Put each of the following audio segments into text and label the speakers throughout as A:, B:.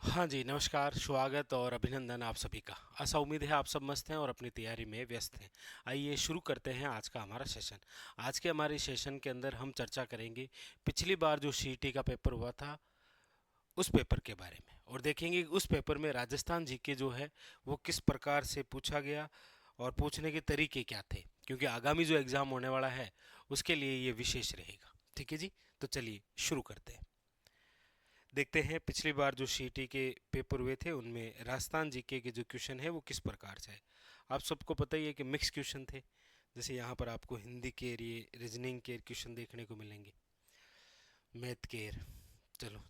A: हाँ जी, नमस्कार, स्वागत और अभिनंदन आप सभी का। आशा उम्मीद है आप सब मस्त हैं और अपनी तैयारी में व्यस्त हैं। आइए शुरू करते हैं आज का हमारा सेशन। आज के हमारे सेशन के अंदर हम चर्चा करेंगे पिछली बार जो सीईटी का पेपर हुआ था उस पेपर के बारे में, और देखेंगे कि उस पेपर में राजस्थान जीके जो है वो किस प्रकार से पूछा गया और पूछने के तरीके क्या थे, क्योंकि आगामी जो एग्ज़ाम होने वाला है उसके लिए ये विशेष रहेगा। ठीक है जी, तो चलिए शुरू करते हैं। देखते हैं पिछली बार जो सीईटी के पेपर हुए थे उनमें राजस्थान जीके के जो क्वेश्चन है वो किस प्रकार से है। आप सबको पता ही है कि मिक्स क्वेश्चन थे। जैसे यहाँ पर आपको हिंदी के रीजनिंग के क्वेश्चन देखने को मिलेंगे, मैथ के। चलो,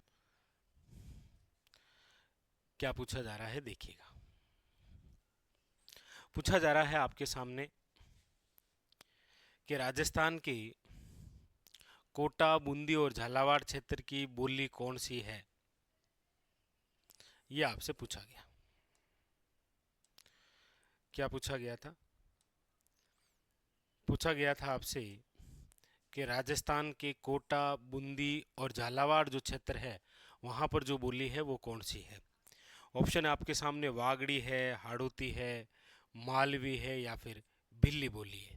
A: क्या पूछा जा रहा है देखिएगा। पूछा जा रहा है आपके सामने कि राजस्थान के कोटा, बूंदी और झालावाड़ क्षेत्र की बोली कौन सी है। ये आपसे पूछा गया। क्या पूछा गया था? पूछा गया था आपसे कि राजस्थान के कोटा, बूंदी और झालावाड़ जो क्षेत्र है वहाँ पर जो बोली है वो कौन सी है। ऑप्शन आपके सामने वागड़ी है, हाड़ौती है, मालवी है या फिर भिल्ली बोली है।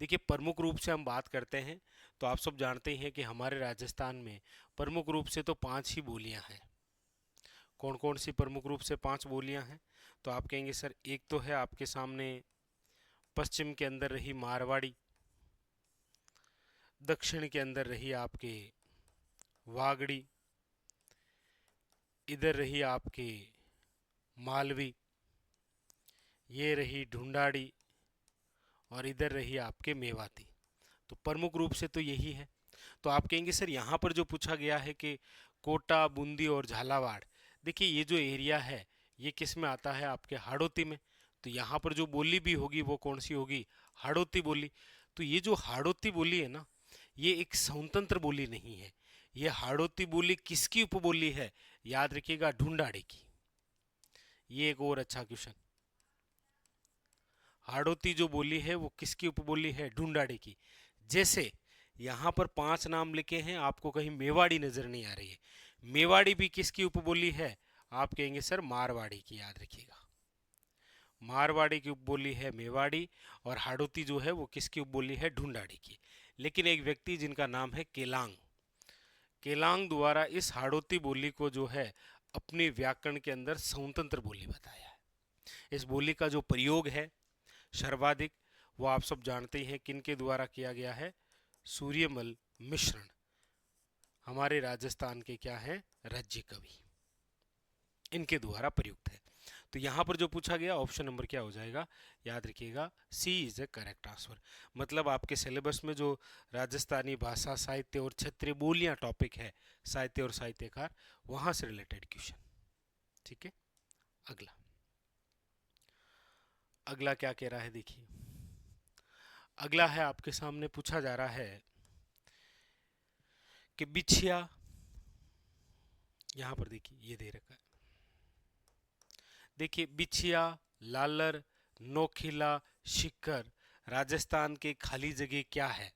A: देखिए, प्रमुख रूप से हम बात करते हैं तो आप सब जानते ही हैं कि हमारे राजस्थान में प्रमुख रूप से तो पांच ही बोलियां हैं। कौन कौन सी प्रमुख रूप से पांच बोलियां हैं? तो आप कहेंगे सर, एक तो है आपके सामने पश्चिम के अंदर रही मारवाड़ी, दक्षिण के अंदर रही आपके वागड़ी, इधर रही आपके मालवी, ये रही ढूंढाड़ी, और इधर रही आपके मेवाती। तो प्रमुख रूप से तो यही है। तो आप कहेंगे सर, यहाँ पर जो पूछा गया है कि कोटा, बूंदी और झालावाड़, देखिए ये जो एरिया है ये किस में आता है? आपके हाड़ौती में। तो यहाँ पर जो बोली भी होगी वो कौन सी होगी? हाड़ौती बोली। तो ये जो हाड़ौती बोली है ना, ये एक स्वतंत्र बोली नहीं है। ये हाड़ौती बोली किसकी उपबोली है? याद रखिएगा, ढूंढाड़ी की। ये एक और अच्छा क्वेश्चन। हाड़ौती जो बोली है वो किसकी उपबोली है? ढूंढाड़ी की। जैसे यहाँ पर पांच नाम लिखे हैं, आपको कहीं मेवाड़ी नजर नहीं आ रही है। मेवाड़ी भी किसकी उपबोली है? आप कहेंगे सर मारवाड़ी की। याद रखिएगा, मारवाड़ी की उपबोली है मेवाड़ी, और हाड़ौती जो है वो किसकी उपबोली है? ढूंढाड़ी की। लेकिन एक व्यक्ति जिनका नाम है केलांग, केलांग द्वारा इस हाड़ौती बोली को जो है अपने व्याकरण के अंदर स्वतंत्र बोली बताया है। इस बोली का जो प्रयोग है सर्वाधिक, वो आप सब जानते ही हैं किनके द्वारा किया गया है? सूर्यमल मिश्रण, हमारे राजस्थान के क्या हैं? राज्य कवि, इनके द्वारा प्रयुक्त है। तो यहाँ पर जो पूछा गया ऑप्शन नंबर क्या हो जाएगा? याद रखिएगा, सी इज ए करेक्ट आंसर। मतलब आपके सिलेबस में जो राजस्थानी भाषा, साहित्य और क्षेत्रीय बोलियां टॉपिक है, साहित्य और साहित्यकार, वहां से रिलेटेड क्वेश्चन। ठीक है। अगला, अगला क्या कह रहा है देखिए। अगला है आपके सामने पूछा जा रहा है कि बिछिया, यहां पर देखिए ये दे रखा है। देखिए, बिछिया, लालर, नोखिला, शिखर, राजस्थान के खाली जगह क्या है?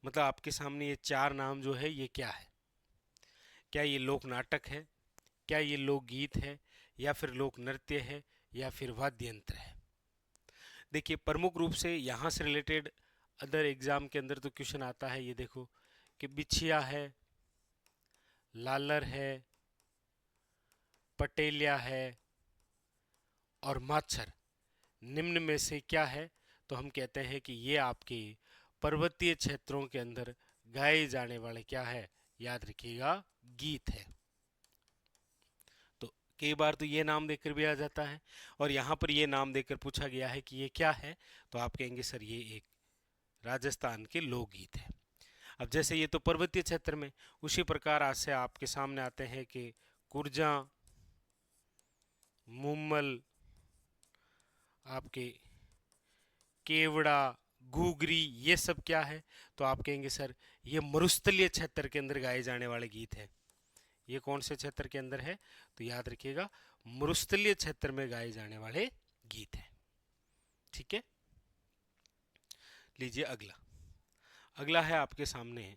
A: मतलब आपके सामने ये चार नाम जो है ये क्या है? क्या ये लोक नाटक है, क्या ये लोकगीत है, या फिर लोक नृत्य है, या फिर वाद्य यंत्र है? देखिए, प्रमुख रूप से यहाँ से रिलेटेड अदर एग्जाम के अंदर तो क्वेश्चन आता है, ये देखो कि बिछिया है, लालर है, पटेलिया है और माछर निम्न में से क्या है? तो हम कहते हैं कि ये आपके पर्वतीय क्षेत्रों के अंदर गाए जाने वाले क्या है? याद रखिएगा, गीत है। तो कई बार तो ये नाम देकर भी आ जाता है, और यहाँ पर ये नाम देकर पूछा गया है कि ये क्या है, तो आप कहेंगे सर ये एक राजस्थान के लोकगीत है। अब जैसे ये तो पर्वतीय क्षेत्र में, उसी प्रकार आज से आपके सामने आते हैं कि कुरजा, मुम्मल, आपके केवड़ा, घूगरी, ये सब क्या है? तो आप कहेंगे सर ये मरुस्थलीय क्षेत्र के अंदर गाए जाने वाले गीत है। ये कौन से क्षेत्र के अंदर है? तो याद रखिएगा, मरुस्थलीय क्षेत्र में गाए जाने वाले गीत है। ठीक है। लीजिए अगला। अगला है आपके सामने,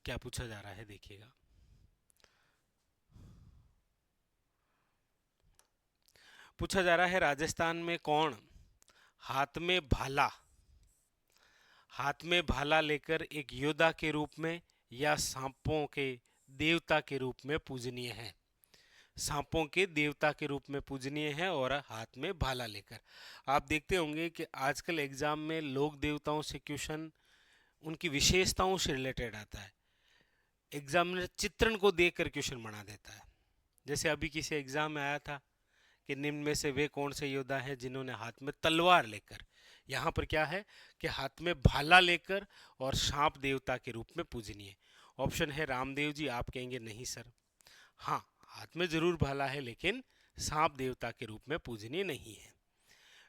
A: क्या पूछा जा रहा है देखिएगा। पूछा जा रहा है राजस्थान में कौन हाथ में भाला लेकर एक योद्धा के रूप में या सांपों के देवता के रूप में पूजनीय है। सांपों के देवता के रूप में पूजनीय है और हाथ में भाला लेकर। आप देखते होंगे कि आजकल एग्जाम में लोक देवताओं से क्वेश्चन उनकी विशेषताओं से रिलेटेड आता है। एग्जामिनर चित्रण को देखकर क्वेश्चन बना देता है। जैसे अभी किसी एग्जाम में आया था कि निम्न में से वे कौन से योद्धा हैं जिन्होंने हाथ में तलवार लेकर, यहाँ पर क्या है कि हाथ में भाला लेकर और सांप देवता के रूप में पूजनीय। ऑप्शन है रामदेव जी। आप कहेंगे नहीं सर, हाँ हाथ में जरूर भाला है लेकिन सांप देवता के रूप में पूजनीय नहीं है।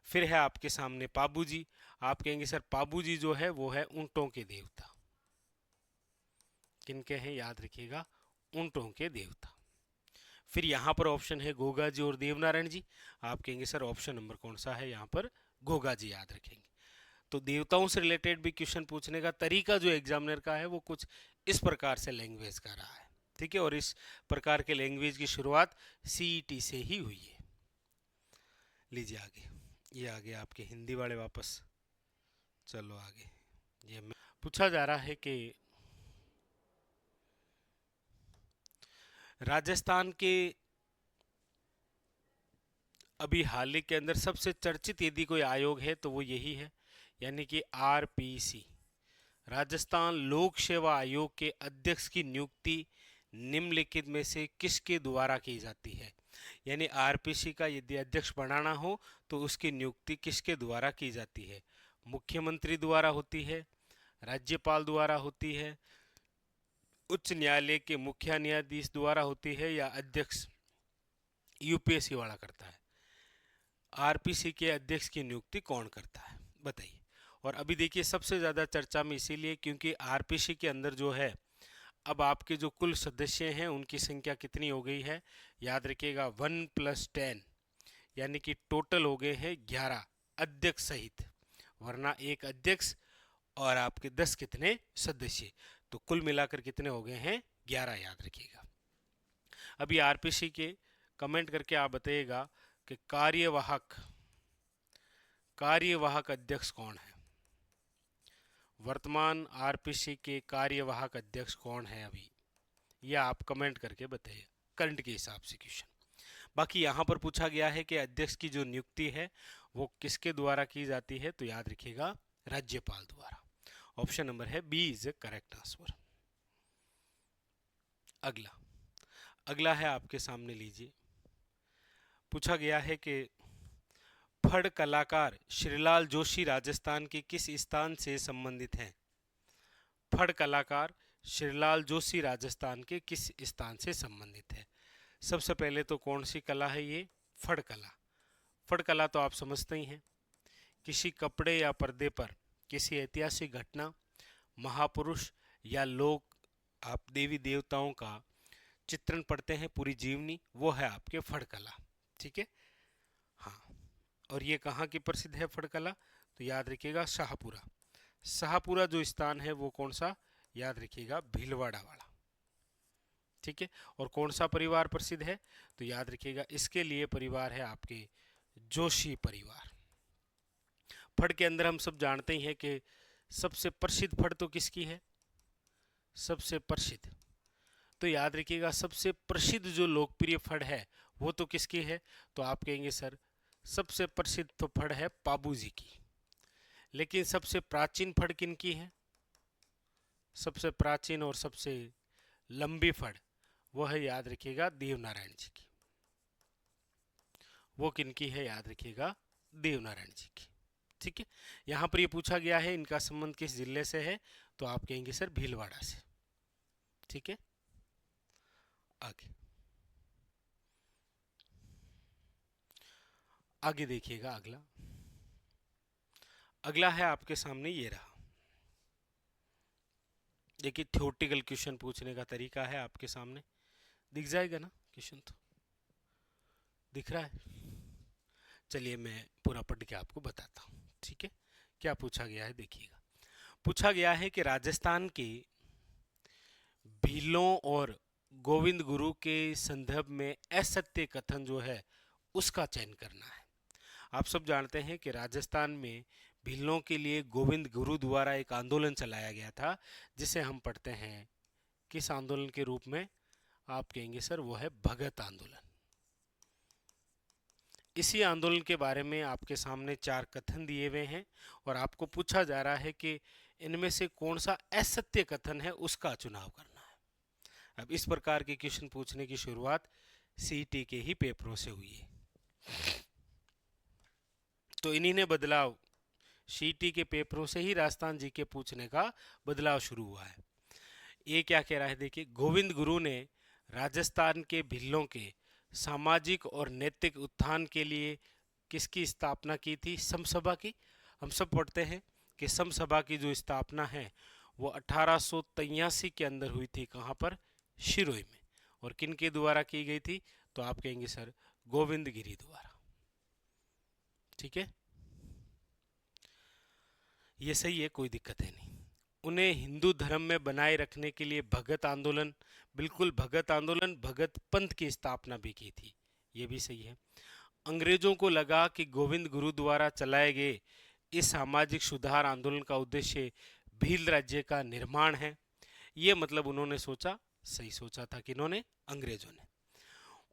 A: फिर है आपके सामने पाबू जी। आप कहेंगे सर पाबू जी जो है वो है ऊंटों के देवता। किनके हैं याद रखिएगा, ऊंटों के देवता। फिर यहाँ पर ऑप्शन है गोगा जी और देवनारायण जी। आप कहेंगे सर ऑप्शन नंबर कौन सा है, यहाँ पर गोगा जी याद रखेंगे। तो देवताओं से रिलेटेड भी क्वेश्चन पूछने का तरीका जो एग्जामिनर का है वो कुछ इस प्रकार से लैंग्वेज का रहा है, ठीक है। और इस प्रकार के लैंग्वेज की शुरुआत सीईटी से ही हुई है। लीजिए आगे, ये आगे आपके हिंदी वाले वापस, चलो आगे। ये पूछा जा रहा है कि राजस्थान के अभी हाल ही के अंदर सबसे चर्चित यदि कोई आयोग है तो वो यही है, यानी कि आरपीसी, राजस्थान लोक सेवा आयोग के अध्यक्ष की नियुक्ति निम्नलिखित में से किसके द्वारा की जाती है। यानी आरपीसी का यदि अध्यक्ष बनाना हो तो उसकी नियुक्ति किसके द्वारा की जाती है। मुख्यमंत्री द्वारा होती है, राज्यपाल द्वारा होती है, उच्च न्यायालय के मुख्य न्यायाधीश द्वारा होती है, या अध्यक्ष यूपीएससी वाला करता है। आरपीसी के अध्यक्ष की नियुक्ति कौन करता है बताइए। और अभी देखिए सबसे ज़्यादा चर्चा में इसीलिए क्योंकि आरपीसी के अंदर जो है अब आपके जो कुल सदस्य हैं उनकी संख्या कितनी हो गई है, याद रखिएगा 1 + 10, यानी कि टोटल हो गए हैं 11 अध्यक्ष सहित, वरना एक अध्यक्ष और आपके 10 कितने सदस्य, तो कुल मिलाकर कितने हो गए हैं 11, याद रखिएगा। अभी आरपीसी के कमेंट करके आप बताइएगा कि कार्यवाहक अध्यक्ष कौन है। वर्तमान आरपीसी के कार्यवाहक अध्यक्ष कौन है अभी, यह आप कमेंट करके बताइए करंट के हिसाब से क्वेश्चन। बाकी यहाँ पर पूछा गया है कि अध्यक्ष की जो नियुक्ति है वो किसके द्वारा की जाती है, तो याद रखिएगा राज्यपाल द्वारा। ऑप्शन नंबर है B is a correct answer. अगला है आपके सामने, लीजिए। पूछा गया है कि फड़ कलाकार श्रीलाल जोशी राजस्थान के किस स्थान से संबंधित हैं। फड़ कलाकार श्रीलाल जोशी राजस्थान के किस स्थान से संबंधित है। सबसे पहले तो कौन सी कला है ये, फड़ कला। फड़ कला तो आप समझते ही हैं, किसी कपड़े या पर्दे पर किसी ऐतिहासिक घटना, महापुरुष या लोग आप देवी देवताओं का चित्रण पढ़ते हैं, पूरी जीवनी, वो है आपके फड़ कला, ठीक है। हाँ, और ये कहाँ की प्रसिद्ध है फड़ कला, तो याद रखिएगा शाहपुरा। शाहपुरा जो स्थान है वो कौन सा, याद रखिएगा भीलवाड़ा वाला, ठीक है। और कौन सा परिवार प्रसिद्ध है, तो याद रखिएगा इसके लिए परिवार है आपके जोशी परिवार। फड़ के अंदर हम सब जानते ही हैं कि सबसे प्रसिद्ध फड़ तो किसकी है, सबसे प्रसिद्ध, तो याद रखिएगा सबसे प्रसिद्ध जो लोकप्रिय फड़ है वो तो किसकी है, तो आप कहेंगे सर सबसे प्रसिद्ध तो फड़ है पाबू जी की। लेकिन सबसे प्राचीन फड़ किनकी है, सबसे प्राचीन और सबसे लंबी फड़ वो है, याद रखिएगा देवनारायण जी की। वो किनकी है, याद रखिएगा देवनारायण जी की, ठीक है। यहाँ पर ये पूछा गया है इनका संबंध किस जिले से है, तो आप कहेंगे सर भीलवाड़ा से, ठीक है। आगे देखिएगा अगला है आपके सामने, ये रहा। देखिए थ्योरेटिकल क्वेश्चन पूछने का तरीका है आपके सामने, दिख जाएगा ना क्वेश्चन, तो दिख रहा है। चलिए मैं पूरा पढ़ के आपको बताता हूँ, ठीक है। क्या पूछा गया है देखिएगा। पूछा गया है कि राजस्थान के भीलों और गोविंद गुरु के संदर्भ में असत्य कथन जो है उसका चयन करना है। आप सब जानते हैं कि राजस्थान में भीलों के लिए गोविंद गुरु द्वारा एक आंदोलन चलाया गया था, जिसे हम पढ़ते हैं किस आंदोलन के रूप में? आप कहेंगे सर वो है भगत आंदोलन। इसी आंदोलन के बारे में आपके सामने 4 कथन दिए हुए हैं और आपको पूछा जा रहा है कि इनमें से कौन सा असत्य कथन है, उसका चुनाव करना है। अब इस प्रकार के क्वेश्चन पूछने की शुरुआत सीईटी के ही पेपरों से हुई है, तो इन्हीं ने बदलाव सीईटी के पेपरों से ही राजस्थान जी के पूछने का बदलाव शुरू हुआ है। ये क्या कह रहा है, देखिए, गोविंद गुरु ने राजस्थान के भिल्लों के सामाजिक और नैतिक उत्थान के लिए किसकी स्थापना की थी? समसभा की। हम सब पढ़ते हैं कि समसभा की जो स्थापना है वो 1883 के अंदर हुई थी। कहाँ पर? शिरोई में। और किन के द्वारा की गई थी? तो आप कहेंगे सर गोविंद गिरी द्वारा। ठीक है, ये सही है, कोई दिक्कत है नहीं। उन्हें हिंदू धर्म में बनाए रखने के लिए भगत आंदोलन, बिल्कुल भगत आंदोलन, भगत पंथ की स्थापना भी की थी, ये भी सही है। अंग्रेजों को लगा कि गोविंद गुरु द्वारा चलाए गए इस सामाजिक सुधार आंदोलन का उद्देश्य भील राज्य का निर्माण है। ये मतलब उन्होंने सोचा, सही सोचा था कि इन्होंने, अंग्रेजों ने।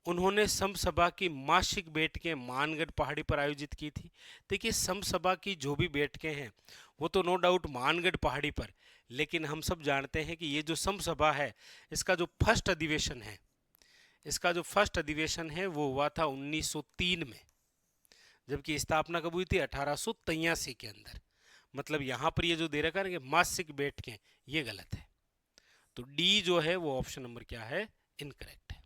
A: उन्होंने समसभा की मासिक बैठकें मानगढ़ पहाड़ी पर आयोजित की थी। देखिए, समसभा की जो भी बैठकें हैं वो तो नो डाउट मानगढ़ पहाड़ी पर, लेकिन हम सब जानते हैं कि ये जो समसभा है इसका जो फर्स्ट अधिवेशन है वो हुआ था 1903 में, जबकि स्थापना कब हुई थी? 1883 के अंदर। मतलब यहाँ पर ये जो दे रखा है कि मासिक बैठकें, ये गलत है। तो डी जो है वो ऑप्शन नंबर क्या है? इनकरेक्ट है।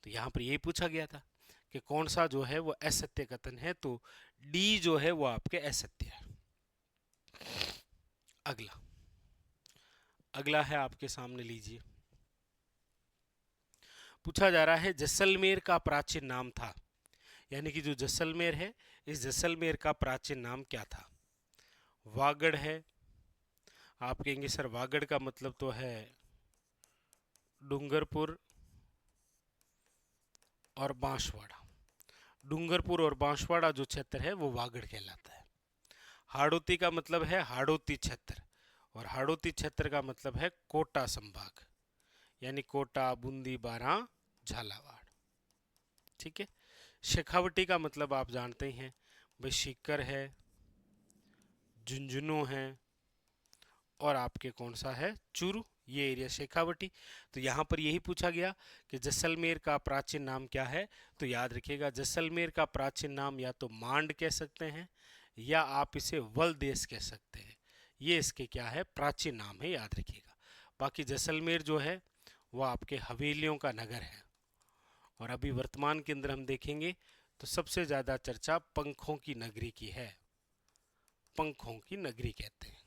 A: तो यहाँ पर यही पूछा गया था कि कौन सा जो है वो असत्य कथन है, तो डी जो है वो आपके असत्य है। अगला है आपके सामने, लीजिए। पूछा जा रहा है जैसलमेर का प्राचीन नाम था, यानी कि जो जैसलमेर है, इस जैसलमेर का प्राचीन नाम क्या था? वागड़ है। आप कहेंगे सर वागड़ का मतलब तो है डूंगरपुर और बांसवाड़ा। डूंगरपुर और बांसवाड़ा जो क्षेत्र है वो वागड़ कहलाता है। हाड़ौती का मतलब है हाड़ौती क्षेत्र, और हाड़ौती क्षेत्र का मतलब है कोटा संभाग, यानी कोटा, बूंदी, बारां, झालावाड़। ठीक है। शेखावटी का मतलब आप जानते ही हैं भाई, सीकर है, झुंझुनू है, और आपके कौन सा है? चूरू, ये एरिया शेखावटी। तो यहाँ पर यही पूछा गया कि जैसलमेर का प्राचीन नाम क्या है, तो याद रखिएगा जैसलमेर का प्राचीन नाम या तो मांड कह सकते हैं या आप इसे वल देश कह सकते हैं। ये इसके क्या है? प्राचीन नाम है, याद रखिएगा। बाकी जैसलमेर जो है वो आपके हवेलियों का नगर है। और अभी वर्तमान के अंदर हम देखेंगे तो सबसे ज्यादा चर्चा पंखों की नगरी की है, पंखों की नगरी कहते हैं।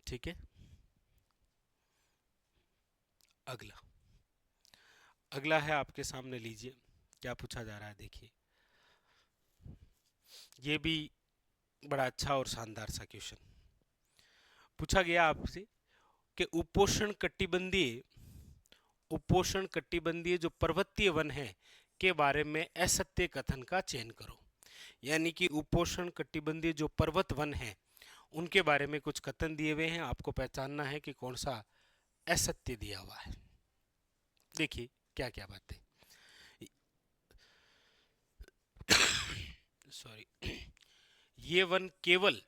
A: ठीक है। अगला है आपके सामने, लीजिए क्या पूछा जा रहा है, देखिए। ये भी बड़ा अच्छा और शानदार सा क्वेश्चन पूछा गया आपसे कि उपोषण कटिबंधीय जो पर्वतीय वन है के बारे में असत्य कथन का चयन करो। यानी कि उपोषण कटिबंधीय जो पर्वत वन है उनके बारे में कुछ कथन दिए हुए हैं, आपको पहचानना है कि कौन सा असत्य दिया हुआ है। देखिए क्या क्या बातें। सॉरी, ये वन केवल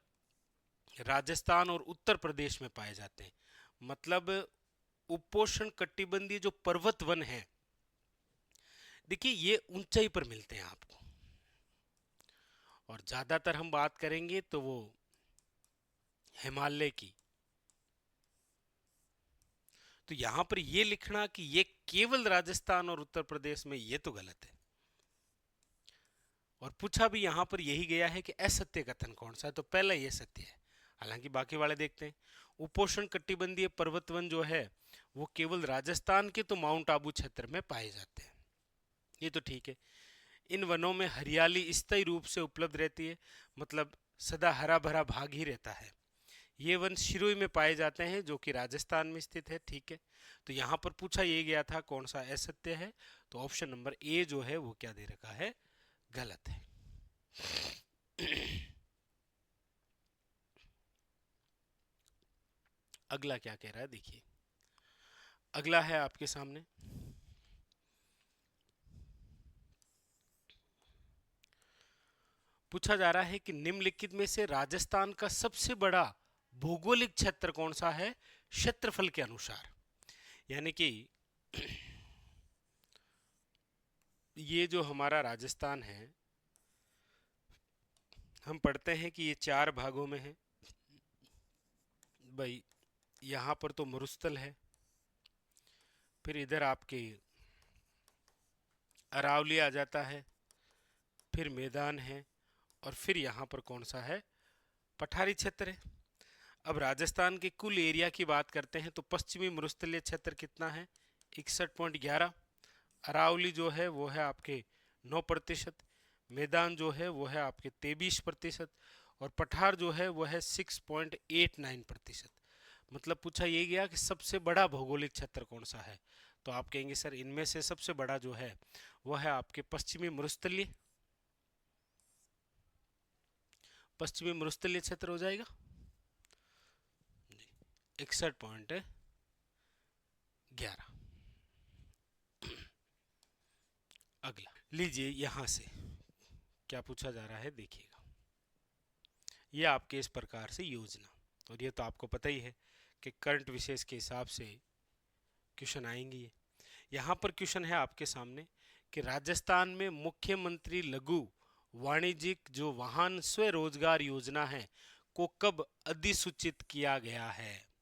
A: राजस्थान और उत्तर प्रदेश में पाए जाते हैं। मतलब उपोषण कटिबंधीय जो पर्वत वन है, देखिए ये ऊंचाई पर मिलते हैं आपको, और ज्यादातर हम बात करेंगे तो वो हिमालय की। तो यहां पर ये लिखना कि ये केवल राजस्थान और उत्तर प्रदेश में, ये तो गलत है। और पूछा भी यहां पर यही गया है कि असत्य कथन कौन सा है, तो पहला ये सत्य है। हालांकि बाकी वाले देखते हैं। उपोषण कटिबंधीय पर्वत वन जो है वो केवल राजस्थान के तो माउंट आबू क्षेत्र में पाए जाते हैं, ये तो ठीक है। इन वनों में हरियाली स्थायी रूप से उपलब्ध रहती है, मतलब सदा हरा भरा भाग ही रहता है। ये वन शिरोई में पाए जाते हैं जो कि राजस्थान में स्थित है। ठीक है, तो यहाँ पर पूछा ये गया था कौन सा असत्य है, तो ऑप्शन नंबर ए जो है वो क्या दे रखा है, गलत है। अगला क्या कह रहा है देखिए, अगला है आपके सामने, पूछा जा रहा है कि निम्नलिखित में से राजस्थान का सबसे बड़ा भौगोलिक क्षेत्र कौन सा है क्षेत्रफल के अनुसार। यानी कि ये जो हमारा राजस्थान है, हम पढ़ते हैं कि ये 4 भागों में है भाई। यहाँ पर तो मरुस्थल है, फिर इधर आपके अरावली आ जाता है, फिर मैदान है, और फिर यहाँ पर कौन सा है, पठारी क्षेत्र है। अब राजस्थान के कुल एरिया की बात करते हैं तो पश्चिमी मरुस्थलीय क्षेत्र कितना है, 61.11। अरावली जो है वो है आपके 9%, मैदान जो है वो है आपके 23%, और पठार जो है वो है 6.89%। मतलब पूछा ये गया कि सबसे बड़ा भौगोलिक क्षेत्र कौन सा है, तो आप कहेंगे सर इनमें से सबसे बड़ा जो है वो है आपके पश्चिमी मरुस्थलीय क्षेत्र हो जाएगा 61.11। अगला लीजिए, यहां से क्या पूछा जा रहा है देखिएगा, ये आपके इस प्रकार से योजना, और ये तो आपको पता ही है कि करंट विशेष के हिसाब से क्वेश्चन आएंगे। यहाँ पर क्वेश्चन है आपके सामने कि राजस्थान में मुख्यमंत्री लघु वाणिज्यिक जो वाहन स्वरोजगार योजना है को कब अधिसूचित किया गया है।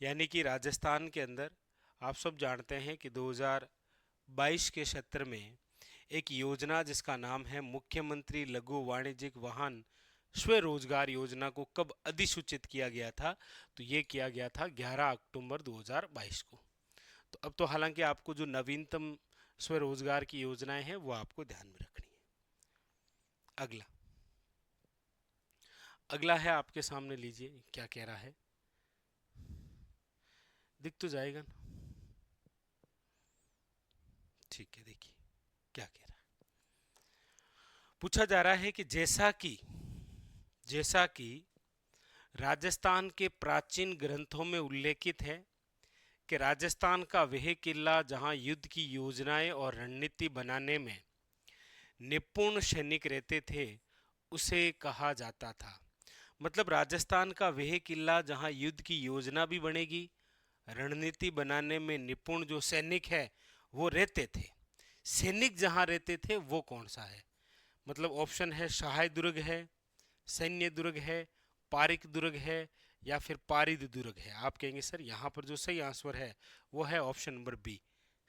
A: यानी कि राजस्थान के अंदर आप सब जानते हैं कि 2022 के क्षेत्र में एक योजना जिसका नाम है मुख्यमंत्री लघु वाणिज्यिक वाहन स्वरोजगार योजना को कब अधिसूचित किया गया था, तो ये किया गया था 11 अक्टूबर 2022 को। तो अब तो हालांकि आपको जो नवीनतम स्वरोजगार की योजनाएं हैं वो आपको ध्यान में रखनी है। अगला अगला है आपके सामने, लीजिए क्या कह रहा है, दिख तो जाएगा ना, ठीक है। देखिए क्या कह रहा है, पूछा जा रहा है कि जैसा कि राजस्थान के प्राचीन ग्रंथों में उल्लेखित है कि राजस्थान का वह किला जहां युद्ध की योजनाएं और रणनीति बनाने में निपुण सैनिक रहते थे उसे कहा जाता था। मतलब राजस्थान का वह किला जहां युद्ध की योजना भी बनेगी, रणनीति बनाने में निपुण जो सैनिक है वो रहते थे। सैनिक जहां रहते थे वो कौन सा है, मतलब ऑप्शन है सहाय दुर्ग है, सैन्य दुर्ग है, पारिक दुर्ग है, या फिर पारिद दुर्ग है। आप कहेंगे सर यहाँ पर जो सही आंसर है वो है ऑप्शन नंबर बी,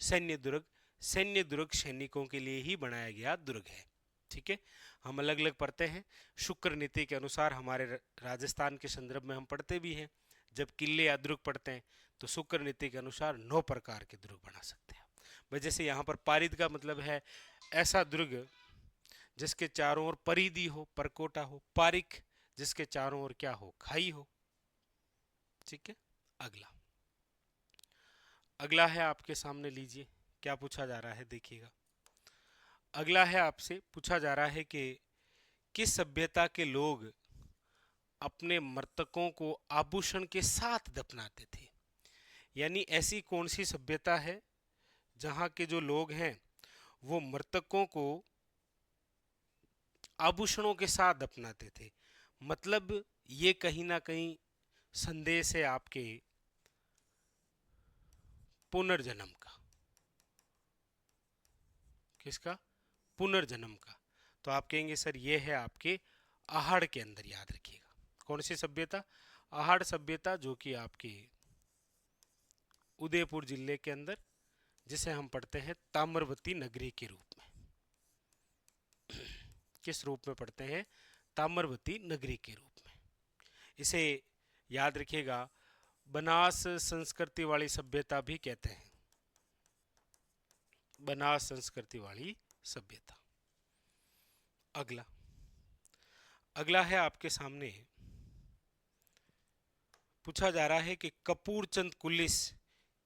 A: सैन्य दुर्ग। सैन्य दुर्ग सैनिकों के लिए ही बनाया गया दुर्ग है। ठीक है, हम अलग अलग पढ़ते हैं, शुक्र नीति के अनुसार हमारे राजस्थान के संदर्भ में हम पढ़ते भी हैं, जब किले या दुर्ग पढ़ते हैं तो शुक्र नीति के अनुसार 9 प्रकार के दुर्ग बना सकते हैं भाई। जैसे यहाँ पर पारिद का मतलब है ऐसा दुर्ग जिसके चारों ओर परिधि हो, परकोटा हो। पारिक जिसके चारों ओर क्या हो, खाई हो। ठीक है, अगला अगला है आपके सामने, लीजिए क्या पूछा जा रहा है देखिएगा। अगला है आपसे पूछा जा रहा है कि किस सभ्यता के लोग अपने मृतकों को आभूषण के साथ दफनाते थे। यानी ऐसी कौन सी सभ्यता है जहां के जो लोग हैं वो मृतकों को आभूषणों के साथ दफनाते थे। मतलब ये कहीं ना कहीं संदेश है आपके पुनर्जन्म का। किसका, पुनर्जन्म का। तो आप कहेंगे सर ये है आपके आहड़ के अंदर, याद रखिएगा कौन सी सभ्यता, आहड़ सभ्यता, जो कि आपके उदयपुर जिले के अंदर, जिसे हम पढ़ते हैं ताम्रवती नगरी के रूप में। किस रूप में पढ़ते हैं, ताम्रवती नगरी के रूप में। इसे याद रखिएगा बनास संस्कृति वाली सभ्यता भी कहते हैं, बनास संस्कृति वाली सभ्यता। अगला अगला है आपके सामने पूछा जा रहा है कि कपूर चंद कुलिस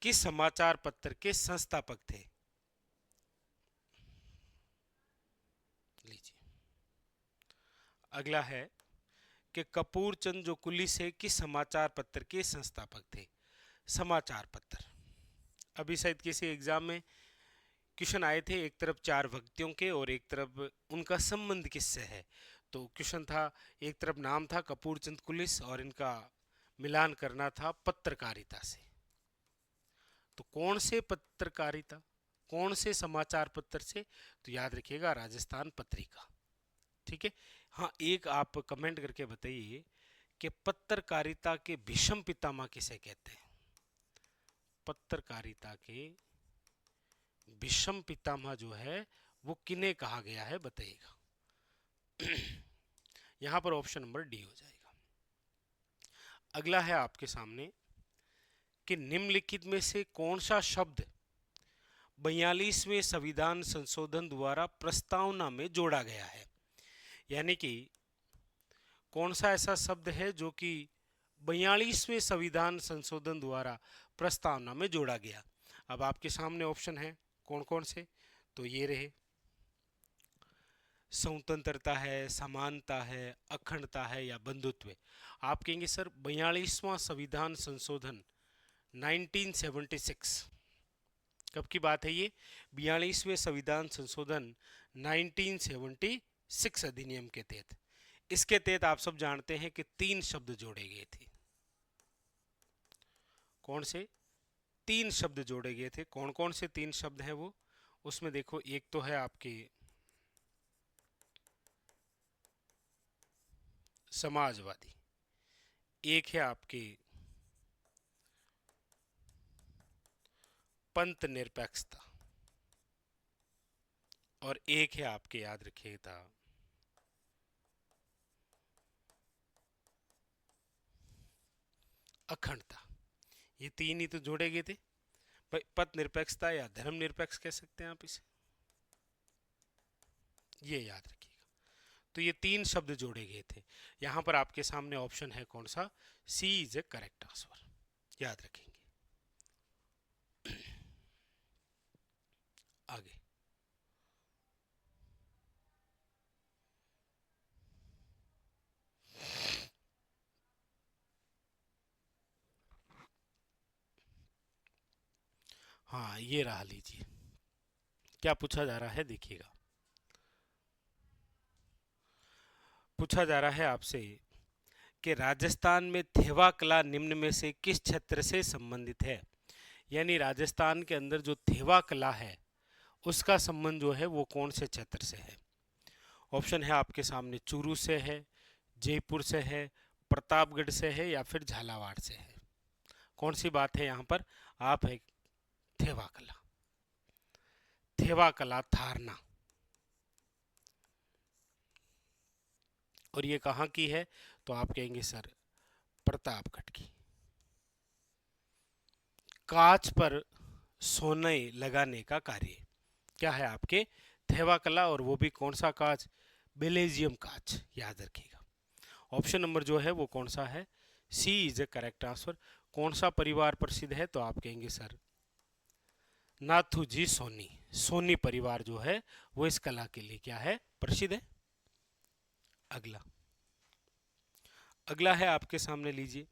A: किस समाचार पत्र के संस्थापक थे। लीजिए, अगला है कि कपूर चंद जो कुलिस है किस समाचार पत्र के संस्थापक थे। समाचार पत्र, अभी शायद किसी एग्जाम में क्वेश्चन आए थे, एक तरफ चार व्यक्तियों के और एक तरफ उनका संबंध किससे है। तो क्वेश्चन था, एक तरफ नाम था कपूर चंद कुलिस और इनका मिलान करना था पत्रकारिता से। तो कौन से पत्रकारिता, कौन से समाचार पत्र से, तो याद रखिएगा राजस्थान पत्रिका। ठीक है। हाँ, एक आप कमेंट करके बताइए कि पत्रकारिता के भीषम पितामह किसे कहते हैं। पत्रकारिता के भीषम पितामह जो है वो किन्हें कहा गया है, बताइएगा। यहां पर ऑप्शन नंबर डी हो जाएगा। अगला है आपके सामने कि निम्नलिखित में से कौन सा शब्द 42वें संविधान संशोधन द्वारा प्रस्तावना में जोड़ा गया है। यानी कि कौन सा ऐसा शब्द है जो कि 42वें संविधान संशोधन द्वारा प्रस्तावना में जोड़ा गया। अब आपके सामने ऑप्शन है कौन कौन से, तो ये रहे, स्वतंत्रता है, समानता है, अखंडता है या बंधुत्व। आप कहेंगे सर 42वां संविधान संशोधन 1976 कब की बात है ये, 42वें संविधान संशोधन 1976 अधिनियम के तहत। इसके तहत आप सब जानते हैं कि 3 शब्द जोड़े गए थे। कौन से 3 शब्द जोड़े गए थे, कौन कौन से 3 शब्द हैं वो, उसमें देखो, एक तो है आपके समाजवादी, एक है आपके पंथ निरपेक्षता और एक है आपके, याद रखिएगा, अखंडता। ये 3 ही तो जोड़े गए थे। पथ निरपेक्षता या धर्म निरपेक्ष कह सकते हैं आप इसे, ये याद रखिएगा। तो ये 3 शब्द जोड़े गए थे। यहां पर आपके सामने ऑप्शन है कौन सा, सी इज ए करेक्ट आंसर, याद रखेंगे। आगे हाँ, ये रहा, लीजिए क्या पूछा जा रहा है, देखिएगा। पूछा जा रहा है आपसे कि राजस्थान में थेवा कला निम्न में से किस क्षेत्र से संबंधित है। यानी राजस्थान के अंदर जो थेवा कला है उसका संबंध जो है वो कौन से क्षेत्र से है। ऑप्शन है आपके सामने, चूरू से है, जयपुर से है, प्रतापगढ़ से है या फिर झालावाड़ से है। कौन सी बात है यहाँ पर, आप है थेवा कला, थेवा कला थारना। और ये कहाँ की है, तो आप कहेंगे सर प्रतापगढ़ की। कांच पर सोने लगाने का कार्य क्या है आपके, थेवा कला, और वो भी कौन सा कांच, बेलेजियम कांच, याद रखिएगा। ऑप्शन नंबर जो है वो कौन सा है, सी इज ए करेक्ट आंसर। कौन सा परिवार प्रसिद्ध है, तो आप कहेंगे सर नाथूजी सोनी, सोनी परिवार जो है वो इस कला के लिए क्या है, प्रसिद्ध है। अगला अगला है आपके सामने, लीजिए,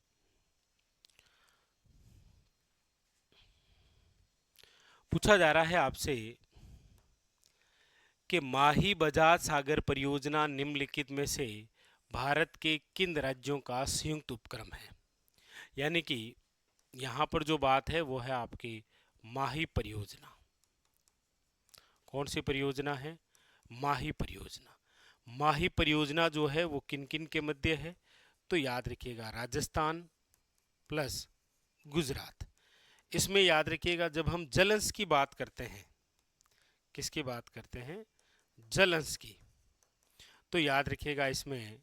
A: पूछा जा रहा है आपसे कि माही बजाज सागर परियोजना निम्नलिखित में से भारत के किन राज्यों का संयुक्त उपक्रम है। यानी कि यहां पर जो बात है वो है आपकी माही परियोजना। कौन सी परियोजना है, माही परियोजना। माही परियोजना जो है वो किन किन के मध्य है, तो याद रखिएगा राजस्थान प्लस गुजरात। इसमें याद रखिएगा जब हम जल अंश की बात करते हैं, किसकी बात करते हैं, जल अंश की, तो याद रखिएगा इसमें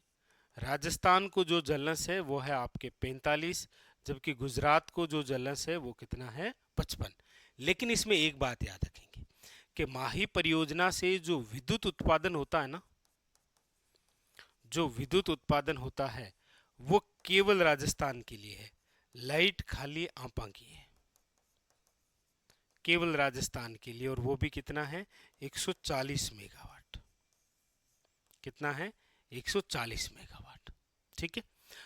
A: राजस्थान को जो जलंस है वो है आपके 45, जबकि गुजरात को जो जलंस है वो कितना है, 55। लेकिन इसमें एक बात याद रखेंगे कि माही परियोजना से जो विद्युत उत्पादन होता है ना, जो विद्युत उत्पादन होता है वो केवल राजस्थान के लिए है, लाइट खाली आपा की है केवल राजस्थान के लिए, और वो भी कितना है 140 मेगावाट। कितना है 140 मेगावाट। ठीक है,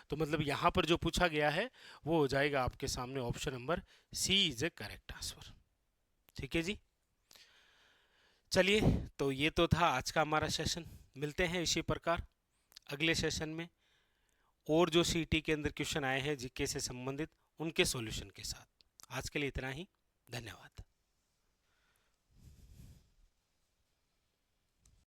A: तो मतलब यहां पर जो पूछा गया है वो हो जाएगा आपके सामने option number C is a correct answer. ठीक है जी, चलिए तो ये तो था आज का हमारा सेशन। मिलते हैं इसी प्रकार अगले सेशन में और जो सीटी के अंदर क्वेश्चन आए हैं जीके से संबंधित उनके सॉल्यूशन के साथ। आज के लिए इतना ही, धन्यवाद।